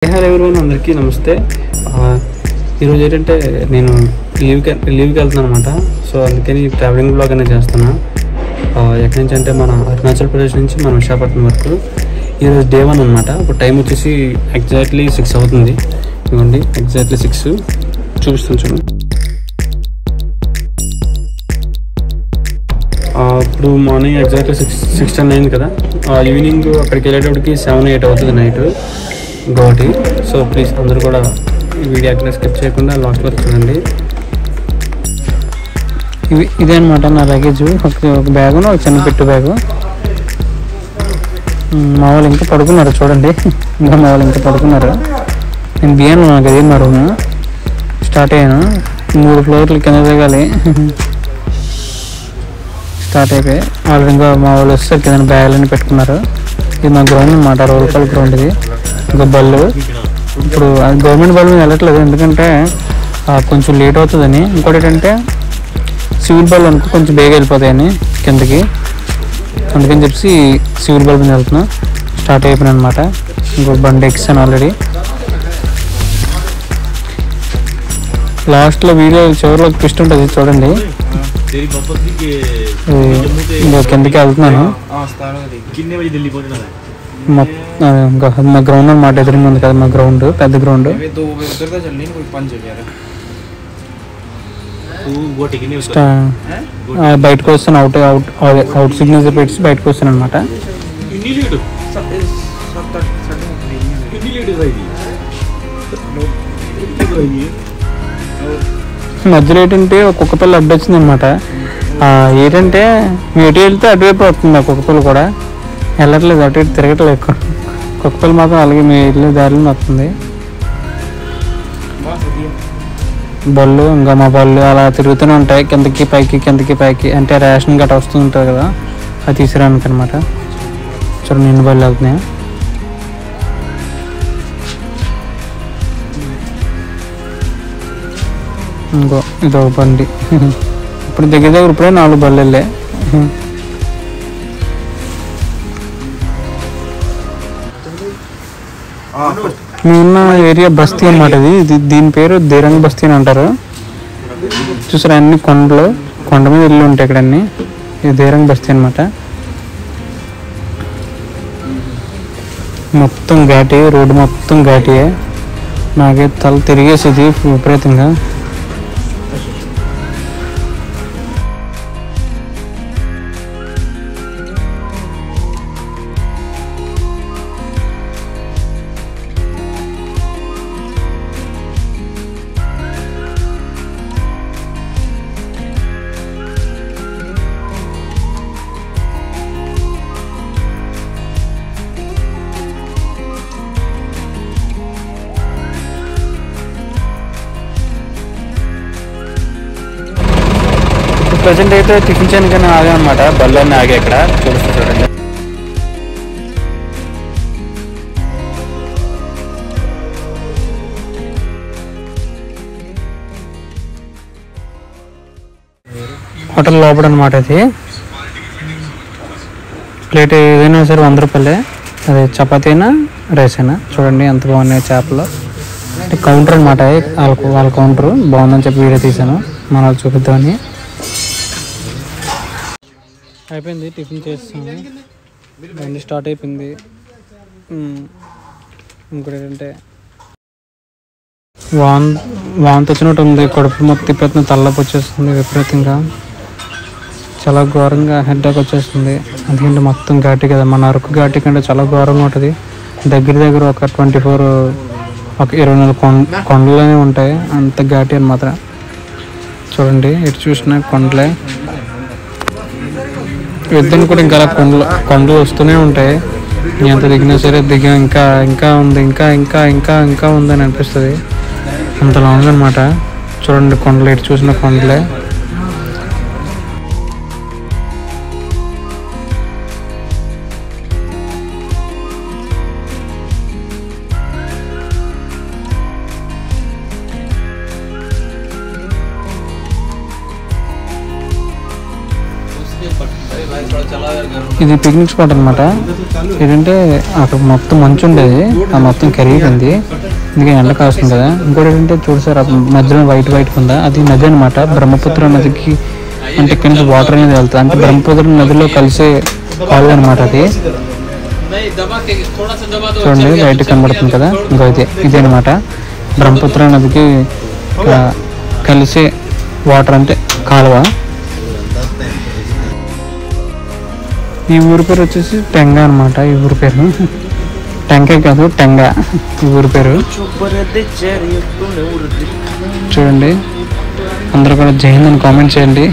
Hello everyone అందరికీ నమస్తే. ఈరోజు ఏంటంటే నేను లీవ్కి వెళ్తున్నాను అనమాట. సో అందుకని ట్రావెలింగ్ బ్లాగ్ అనేది చేస్తున్నా. ఎక్కడి నుంచి అంటే మన అరుణాచల్ ప్రదేశ్ నుంచి మన విశాఖపట్నం వరకు. ఈరోజు డే 1 అనమాట. ఇప్పుడు టైం వచ్చేసి ఎగ్జాక్ట్లీ 6 అవుతుంది. ఇవ్వండి ఎగ్జాక్ట్లీ 6 చూపిస్తాను చూడండి. ఇప్పుడు మార్నింగ్ ఎగ్జాక్ట్లీ 6:10 అయింది కదా. ఈవినింగ్ అక్కడికి వెళ్ళేటప్పటికి 7-8 అవుతుంది నైట్ గౌహటి. సో ప్లీజ్ అందరూ కూడా ఈ వీడియో అక్కడ స్కిప్ చేయకుండా లాస్ట్ వరకు చూడండి. ఇదే అనమాట నా లగేజ్. ఒక బ్యాగు, ఒక చిన్న పెట్టు బ్యాగు. మా వాళ్ళు ఇంకా పడుకున్నారు చూడండి. ఇంకా మా వాళ్ళు ఇంకా పడుకున్నారు. నేను బియ్యాను నాకు అదే మా రూమ్. స్టార్ట్ అయ్యాను. 3 ఫ్లోర్లు కింద దిగాలి. స్టార్ట్ అయిపోయి వాళ్ళు ఇంకా మా వాళ్ళు వస్తారు కింద బ్యాగులన్నీ పెట్టుకున్నారు. ఇది మా గ్రౌండ్ అనమాట, రూరల్ గ్రౌండ్. ఇది ఇంకా బళ్ళు ఇప్పుడు గవర్నమెంట్ బళ్ళు మీద వెళ్ళట్లేదు, ఎందుకంటే కొంచెం లేట్ అవుతుందని. ఇంకోటి ఏంటంటే సివిల్ బళ్ళు అనుకో కొంచెం బేగా వెళ్ళిపోతాయని కిందకి, అందుకని చెప్పి సివిల్ బల్ మీద వెళ్తున్నా. స్టార్ట్ అయిపోయినా అనమాట. ఇంకో బండి ఎక్సాను ఆల్రెడీ. లాస్ట్లో వీడియో చివరిలో ట్విస్ట్ ఉంటుంది చూడండి. ఇంకా కిందకి వెళ్తున్నాను. మా గ్రౌండ్ అనమాట, ఎదురుగా ఉంది కదా మా గ్రౌండ్, పెద్ద గ్రౌండ్. బయటకు వస్తాను, అవుట్ సిగ్నేచర్ పెట్టి బయటకు వస్తాను అనమాట. మధ్యలో ఏంటంటే ఒక్కొక్క పిల్ల అడ్డొచ్చింది అనమాట. ఏంటంటే మేము ఎటు వెళ్తే అటువైపు వస్తుంది ఆ కుక్క పిల్ల కూడా. వెళ్ళట్లేదు, అటు ఇటు తిరగట్లేదు. కుక్క పిల్ల మాత్రం అలాగే మేము వెళ్ళే దారిలో వస్తుంది. బళ్ళు ఇంకా మా బళ్ళు అలా తిరుగుతూనే ఉంటాయి, కిందకి పైకి కిందకి పైకి. అంటే రేషన్ గట్రా వస్తూ ఉంటుంది కదా, అది తీసుకురానికి అనమాట. చూడండి నిన్ను బళ్ళు వెళ్తున్నాయి. ఇంకో ఇదో బండి. ఇప్పుడు దగ్గర ఇప్పుడే 4 బళ్ళు వెళ్ళాయి. మేమున్న ఏరియా బస్తీ అనమాట. ఇది దీని పేరు దేరంగ్ బస్తీ అని అంటారు. చూసారా అన్ని కొండలు, కొండ మీద ఇల్లు ఉంటాయి ఇక్కడ అన్ని. ఇది దేరంగ్ బస్తీ అనమాట. మొత్తం ఘాటి, రోడ్డు మొత్తం ఘాటియే. నాకే తల తిరిగేసేది విపరీతంగా. ప్రజెంట్ అయితే టిఫిన్ చేయడానికి ఆగా అనమాట. బళ్ళన్నీ ఆగా ఇక్కడ చూపిస్తా చూడండి. హోటల్ లోపల అనమాట. ఇది ప్లేట్ ఏదైనా సరే 100 రూపాయలే. అది చపాతీనా రైస్ అయినా. చూడండి ఎంత బాగున్నాయి చేపలు. కౌంటర్ అనమాట, వాళ్ళ కౌంటర్ బాగుందని చెప్పి వీడియో తీసాను, మన వాళ్ళు చూపిద్దామని. అయిపోయింది, టిఫిన్ చేస్తాను. బండి స్టార్ట్ అయిపోయింది. ఇంకోటి ఏంటంటే వాంతి వచ్చినట్టు ఉంది. కడుపు మొత్తం తిప్పేస్తుంది, తలనొప్పి వచ్చేస్తుంది విపరీతంగా. చాలా ఘోరంగా హెడ్ఏక్ వచ్చేస్తుంది. ఎందుకంటే మొత్తం ఘాటి కదా, మన అరకు ఘాటి కంటే చాలా ఘోరంగా ఉంటుంది. దగ్గర ఒక 24 కొండలనే ఉంటాయి, అంత ఘాటి అనమాట. చూడండి ఎటు చూసినా కొండలే. యుద్ధం కూడా ఇంకా కొండలు వస్తూనే ఉంటాయి. ఎంత దిగినా సరే ఇంకా ఉంది, ఇంకా ఉంది అని అనిపిస్తుంది. అంతలా ఉందన్నమాట. చూడండి కొండలు, ఎటు చూసిన కొండలే. भाई थोड़ा चला यार ఇది పిక్నిక్ స్పాట్ అనమాట. ఏంటంటే అక్కడ మొత్తం మంచు ఉండేది, ఆ మొత్తం కరిగిపోయింది, అందుకే ఎండ కాస్తుంది కదా. ఇంకోటి ఏంటంటే చూసారు మధ్యలో వైట్ ఉందా, అది నది అనమాట. బ్రహ్మపుత్ర నదికి అంటే ఇక్కడి నుంచి వాటర్ అనేది వెళ్తుంది, అంటే బ్రహ్మపుత్ర నదిలో కలిసే కాలువ అనమాట అది. చూడండి లైట్ కనబడుతుంది కదా, ఇంకో ఇదే అనమాట బ్రహ్మపుత్ర నదికి కలిసే వాటర్ అంటే కాలువ. ఈ ఊరి పేరు వచ్చేసి టెంగా అనమాట. ఈ ఊరి పేరు టెంకాయ కాదు, టెంగా ఈ ఊరి పేరు. చూడండి, అందరూ కూడా జై హింద్ అని కామెంట్ చేయండి.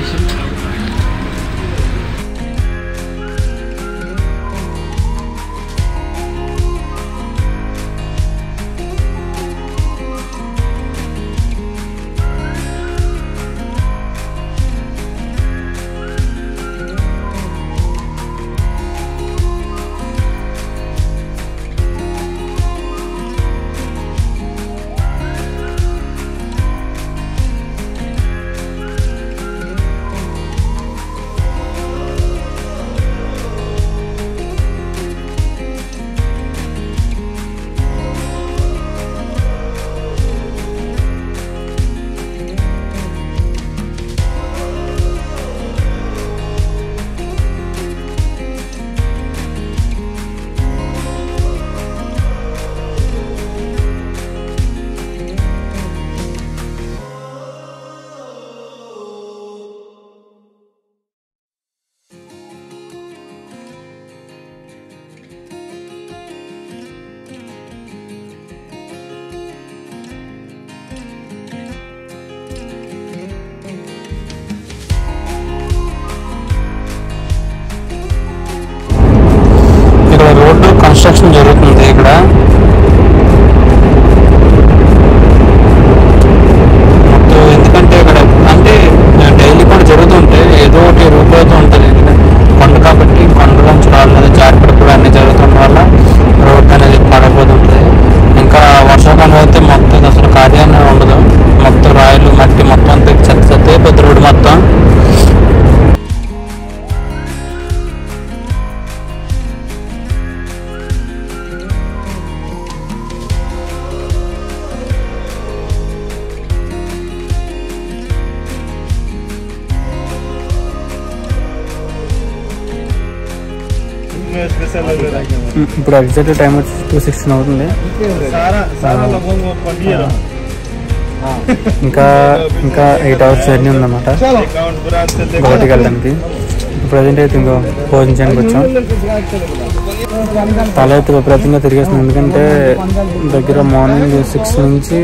రోడ్డు కన్స్ట్రక్షన్ జరుగుతుంది ఇక్కడ. మొత్తం ఎందుకంటే ఇక్కడ అంటే డైలీ కూడా జరుగుతుంటే ఏదో ఒకటి రూపాయితో ఉంటుంది. కొండ కాబట్టి కొండలోంచి రాళ్ళు జారిపడి కూడా అన్ని జరుగుతుండడం వల్ల రోడ్డు అనేది పడబోతుంటుంది. ఇంకా వర్షాకాలం అయితే మొత్తం అసలు కార్యాన్ని ఉండదు, మొత్తం రాయలు మట్టి మొత్తం అంతా చెత్త పెద్ద రోడ్డు మొత్తం. ఇప్పుడు ఎగ్జాక్ట్ టైం వచ్చి 2:16 అవుతుంది. ఇంకా 8 hours జర్నీ ఉందన్నమాట గోవాకి వెళ్ళడానికి. ప్రజెంట్ అయితే ఇంకో భోజనానికి వచ్చాం. తల అయితే విపరీతంగా తిరిగేస్తుంది, ఎందుకంటే దగ్గర మార్నింగ్ 6 నుంచి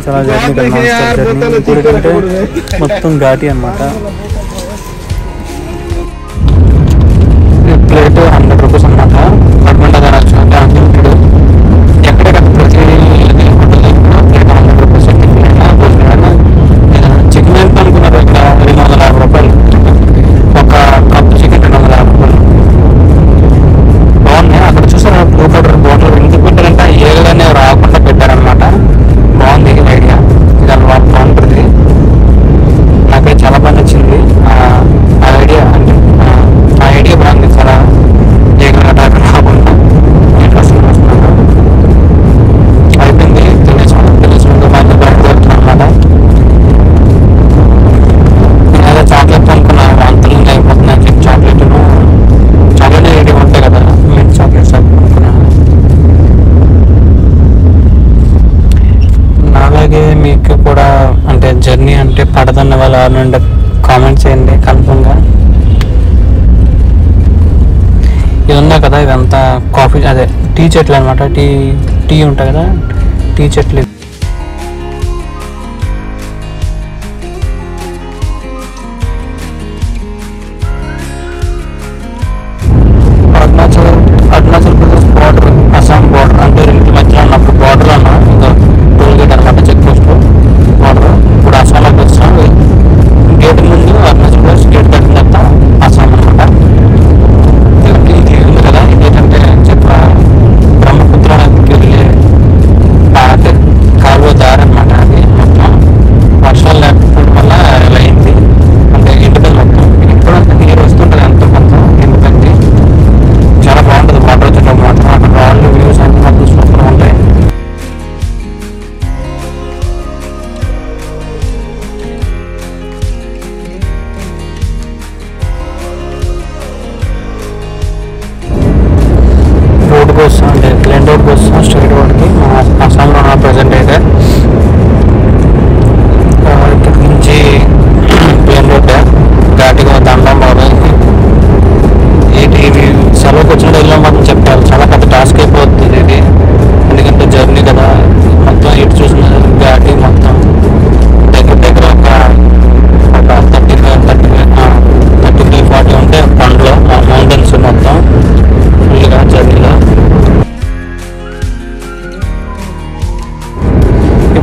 అలా జర్నీ. ఎందుకంటే మొత్తం ఘాటి అనమాట. ప్లేట్ 100 రూపీస్ అనమాట. గవర్నమెంట్ తినచ్చు అంటే అన్లిమిటెడ్. ఎక్కడెక్కడ ప్రతి ప్లేట్ 100 రూపీస్. చికెన్ ఎంత అనుకున్నారు ఇక్కడ 250 రూపాయలు, ఒక కప్ చికెన్ 250 రూపాయలు. బాగున్నాయి. అక్కడ చూసారా బ్లూ కలర్ బాటిల్ ఎందుకు పెట్టారంటే ఏదైనా రాకుండా పెట్టారనమాట. బాగుంది ఐడియా, ఇది అలా బాగుంటుంది. నాకైతే చాలా బాగా నచ్చింది ఆ ఐడియా. అంటే ఆ ఐడియా బాగుంది చాలా. రాకుండా అయిపోయింది తెలిసి మళ్ళీ బయటదేరుతున్నాను అనమాట. నేనేదో చాక్లెట్ అనుకున్నా, అంతలో అయిపోతున్నాయి. చాక్లెట్ రెడీ ఉంటాయి కదా, మింట్ చాక్లెట్స్ అనుకున్నాను. అలాగే మీకు కూడా అంటే జర్నీ అంటే పడదన్న వాళ్ళు ఎవరినుండి కామెంట్ చేయండి కన్ఫర్మ్గా. ఇది ఉన్నా కదా, ఇదంతా కాఫీ అదే టీ చెట్లు అనమాట. టీ ఉంటాయి కదా, టీ చెట్లు. అరుణాచల్ ప్రదేశ్ బార్డర్, అస్సాం బార్డర్, అంటే రెండు మధ్యలో ఉన్నప్పుడు బార్డర్ అన్న ఇంకా టోల్గేట్ అనమాట, చెక్ పోస్ట్ బార్డర్. ఇప్పుడు అస్సాంలోకి వచ్చాం. గేట్ ముందు అరుణాచల్ ప్రదేశ్, గేట్ కట్టిన తర్వాత అస్సాం అనమాట. ఉంది కదా, ఇదేంటంటే చెప్ప బ్రహ్మపుత్ర నదికి వెళ్ళే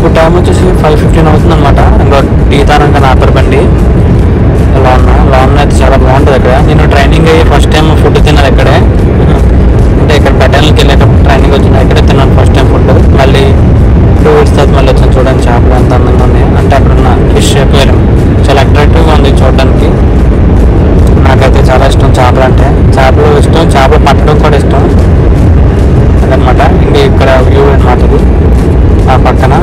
ఇప్పుడు టైం వచ్చేసి 5:15 అవుతుంది అనమాట. ఇంకో టీ తారంగా నాపర్ బండి లాన్ అయితే చాలా బాగుంటుంది అక్కడ. నేను ట్రైనింగ్ అయ్యి ఫస్ట్ టైం ఫుడ్ తిన్నాను ఇక్కడే. అంటే ఇక్కడ బెటాలియన్కి వెళ్ళేటప్పుడు ట్రైనింగ్ వచ్చింది, ఇక్కడే తిన్నాను ఫస్ట్ టైం ఫుడ్. మళ్ళీ 2 weeks తర్వాత మళ్ళీ వచ్చాను. చూడండి చేపలు ఎంత అందంగా ఉన్నాయి. అంటే అక్కడున్న ఫిష్ అక్వేరియం చాలా అట్రాక్టివ్గా ఉంది చూడడానికి. నాకైతే చాలా ఇష్టం చేపలు అంటే. చేపలు ఇష్టం, చేపలు పట్టడం కూడా ఇష్టం అదనమాట. ఇంకా ఇక్కడ వ్యూ అనమాట ఇది. ఆ పక్కన